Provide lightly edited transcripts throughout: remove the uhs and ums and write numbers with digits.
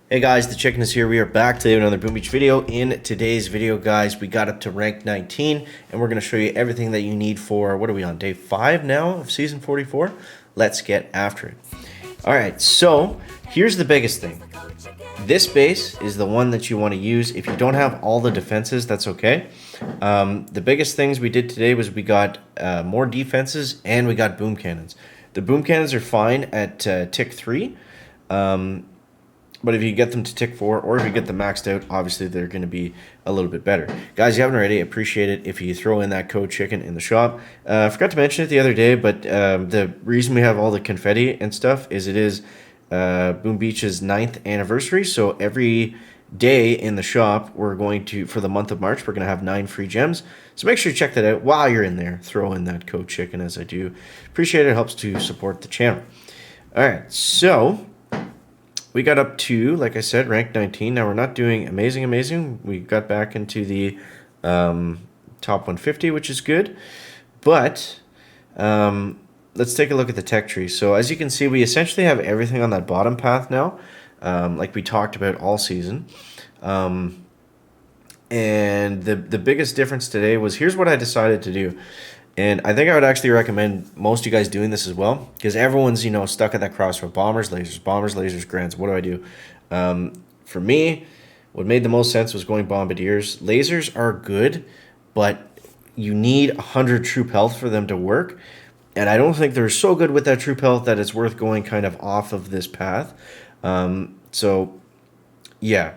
Hey guys, the Chicken is here. We are back today with another Boom Beach video. In today's video, guys, we got up to rank 19, and we're going to show you everything that you need for, what are we on, day 5 now of season 44? Let's get after it. Alright, so here's the biggest thing. This base is the one that you want to use. If you don't have all the defenses, that's okay. The biggest things we did today was we got more defenses and we got boom cannons. The boom cannons are fine at tick 3. But if you get them to tick 4, or if you get them maxed out, obviously they're going to be a little bit better. Guys, you haven't already, appreciate it if you throw in that code chicken in the shop. I forgot to mention it the other day, but the reason we have all the confetti and stuff is it is Boom Beach's 9th anniversary. So every day in the shop, we're going to, for the month of March, we're going to have 9 free gems. So make sure you check that out while you're in there. Throw in that code chicken as I do. Appreciate it. It helps to support the channel. All right, so we got up to, like I said, rank 19. Now, we're not doing amazing. We got back into the top 150, which is good. But let's take a look at the tech tree. So as you can see, we essentially have everything on that bottom path now, like we talked about all season. And the biggest difference today was, here's what I decided to do. And I think I would actually recommend most of you guys doing this as well, because everyone's, stuck at that crossroad. Bombers, lasers, grants. What do I do? For me, what made the most sense was going bombardiers. Lasers are good, but you need 100 troop health for them to work. And I don't think they're so good with that troop health that it's worth going kind of off of this path. So, yeah.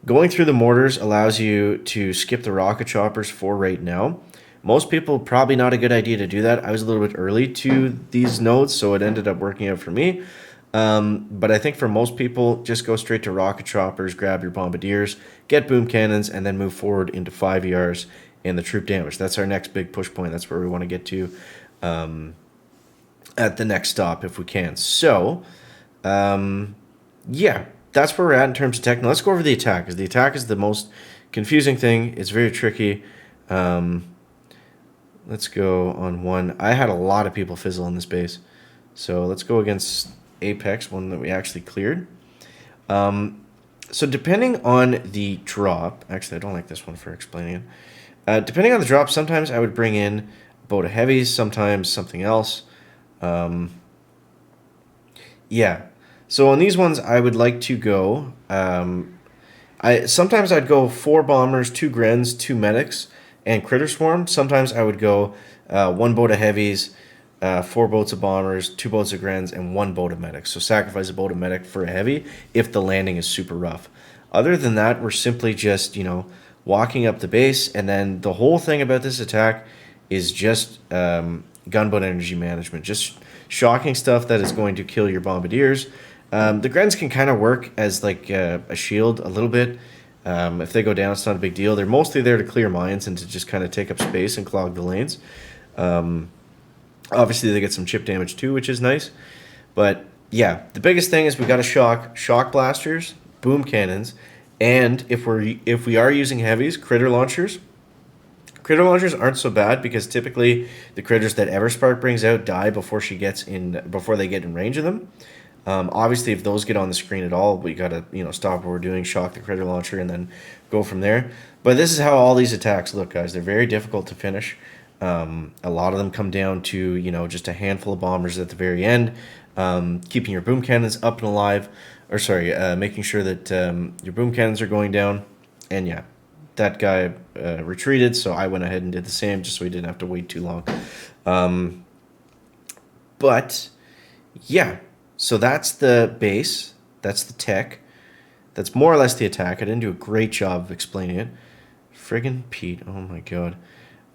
Going through the mortars allows you to skip the rocket choppers for right now. Most people, probably not a good idea to do that. I was a little bit early to these nodes, so it ended up working out for me. But I think for most people, just go straight to rocket choppers, grab your bombardiers, get boom cannons, and then move forward into 5 ERs and the troop damage. That's our next big push point. That's where we want to get to at the next stop if we can. So, yeah, that's where we're at in terms of tech. Now let's go over the attack, because the attack is the most confusing thing. It's very tricky. Let's go on 1. I had a lot of people fizzle in this base. So let's go against Apex, one that we actually cleared. So depending on the drop, actually I don't like this one for explaining it. Depending on the drop, sometimes I would bring in a boat of heavies, sometimes something else. Yeah. So on these ones, I would like to go, sometimes I'd go 4 bombers, 2 Grens, 2 medics, and critter swarm. Sometimes I would go 1 boat of heavies, 4 boats of bombers, 2 boats of grens, and 1 boat of medics. So sacrifice a boat of medic for a heavy if the landing is super rough. Other than that, we're simply just, walking up the base, and then the whole thing about this attack is just gunboat energy management. Just shocking stuff that is going to kill your bombardiers. The grens can kind of work as like a shield a little bit. If they go down, it's not a big deal. They're mostly there to clear mines and to just kind of take up space and clog the lanes. Obviously, they get some chip damage too, which is nice. But yeah, the biggest thing is we got to shock blasters, boom cannons, and if we are using heavies, critter launchers. Critter launchers aren't so bad because typically the critters that Everspark brings out die before they get in range of them. Obviously, if those get on the screen at all, we gotta stop what we're doing, shock the critter launcher, and then go from there. But this is how all these attacks look, guys. They're very difficult to finish. A lot of them come down to just a handful of bombers at the very end, keeping your boom cannons up and alive, or sorry, making sure that your boom cannons are going down. And yeah, that guy retreated, so I went ahead and did the same, just so we didn't have to wait too long. But yeah. So that's the base, that's the tech, that's more or less the attack. I didn't do a great job of explaining it. Friggin' Pete, oh my god.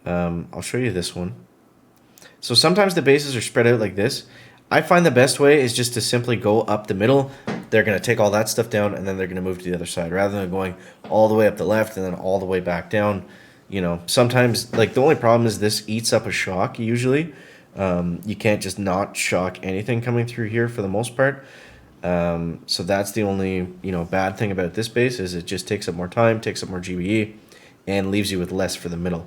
I'll show you this one. So sometimes the bases are spread out like this. I find the best way is just to simply go up the middle. They're going to take all that stuff down, and then they're going to move to the other side, rather than going all the way up the left and then all the way back down. Sometimes, like, the only problem is this eats up a shock, usually. You can't just not shock anything coming through here for the most part. So that's the only, bad thing about this base is it just takes up more time, takes up more GBE, and leaves you with less for the middle.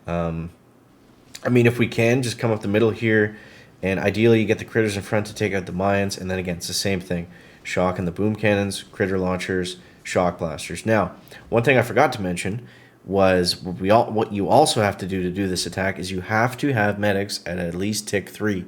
If we can just come up the middle here, and ideally you get the critters in front to take out the mines, and then again, it's the same thing. shock and the boom cannons, critter launchers, shock blasters. Now, one thing I forgot to mention was what you also have to do this attack is you have to have medics at least tick 3.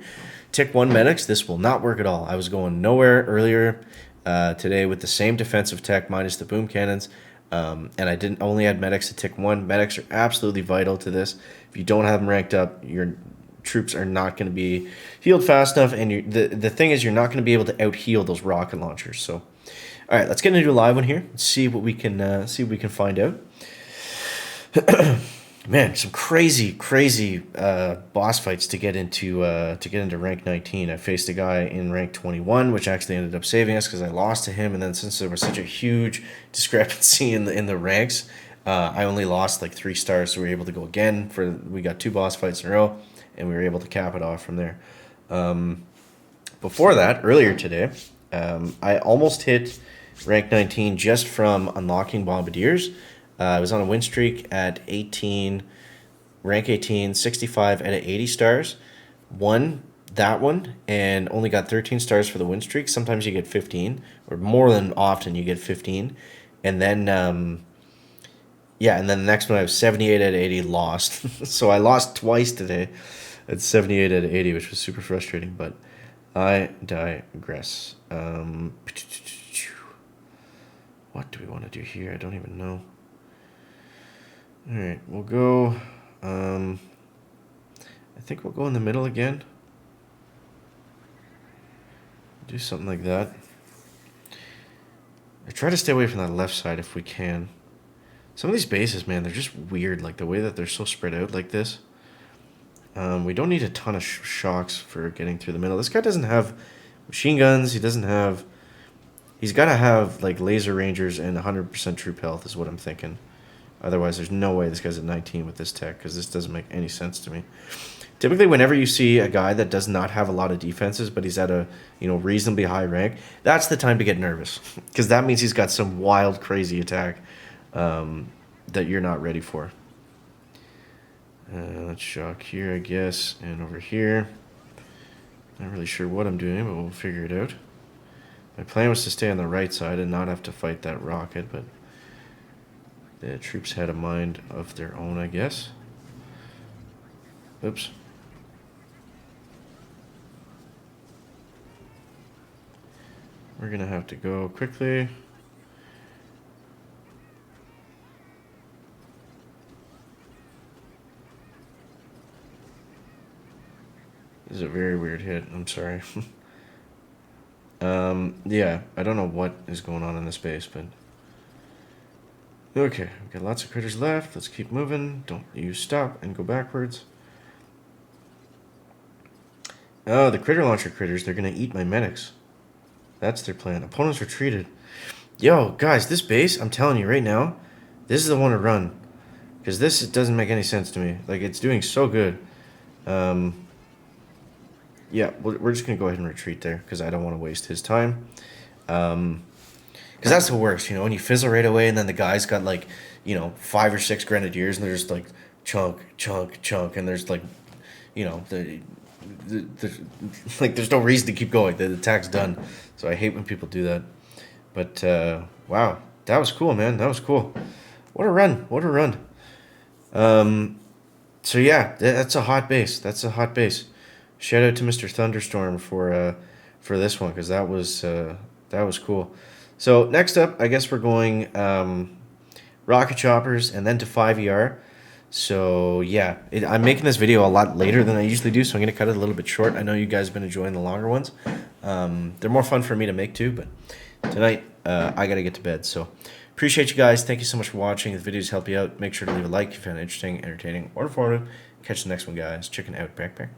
Tick 1 medics, this will not work at all. I was going nowhere earlier today with the same defensive tech minus the boom cannons, and I didn't only had medics at tick 1. Medics are absolutely vital to this. If you don't have them ranked up, your troops are not going to be healed fast enough, and the thing is, you're not going to be able to out heal those rocket launchers. So, all right, let's get into a live one here. Let's see what we can find out. Man, some crazy boss fights to get into rank 19. I faced a guy in rank 21, which actually ended up saving us because I lost to him. And then since there was such a huge discrepancy in the ranks, I only lost like 3 stars, so we were able to go again. We got 2 boss fights in a row, and we were able to cap it off from there. Before that, earlier today, I almost hit rank 19 just from unlocking bombardiers. I was on a win streak at 18, rank 18, 65 out of 80 stars. Won that one and only got 13 stars for the win streak. Sometimes you get 15, or more than often you get 15. And then, and then the next one I was 78 out of 80, lost. So I lost twice today at 78 out of 80, which was super frustrating, but I digress. What do we want to do here? I don't even know. All right, we'll go, I think we'll go in the middle again. Do something like that. I try to stay away from that left side if we can. Some of these bases, man, they're just weird, like the way that they're so spread out like this. We don't need a ton of shocks for getting through the middle. This guy doesn't have machine guns. He's got to have like laser rangers and 100% troop health is what I'm thinking. Otherwise, there's no way this guy's at 19 with this tech, because this doesn't make any sense to me. Typically, whenever you see a guy that does not have a lot of defenses, but he's at a reasonably high rank, that's the time to get nervous, because that means he's got some wild, crazy attack that you're not ready for. Let's shock here, I guess, and over here. Not really sure what I'm doing, but we'll figure it out. My plan was to stay on the right side and not have to fight that rocket, but the troops had a mind of their own, I guess. Oops. We're going to have to go quickly. This is a very weird hit. I'm sorry. Yeah, I don't know what is going on in this base, but... Okay, we've got lots of critters left. Let's keep moving. Don't you stop and go backwards. Oh, the critter launcher critters, they're going to eat my medics. That's their plan. Opponents retreated. Yo, guys, this base, I'm telling you right now, this is the one to run. Because this doesn't make any sense to me. Like, it's doing so good. Yeah, we're just going to go ahead and retreat there, because I don't want to waste his time. Because that's the worst, when you fizzle right away, and then the guy's got, 5 or 6 grenadiers, and they're just, chunk, chunk, chunk, and there's, there's no reason to keep going. The attack's done. So I hate when people do that. But, wow, that was cool, man. That was cool. What a run. What a run. So, yeah, that's a hot base. That's a hot base. Shout out to Mr. Thunderstorm for this one, because that was cool. So next up, I guess we're going rocket choppers and then to 5ER. So yeah, I'm making this video a lot later than I usually do, so I'm going to cut it a little bit short. I know you guys have been enjoying the longer ones. They're more fun for me to make too, but tonight I got to get to bed. So appreciate you guys. Thank you so much for watching. If the videos help you out, make sure to leave a like if you found it interesting, entertaining, or informative. Catch the next one, guys. Chicken out. Back.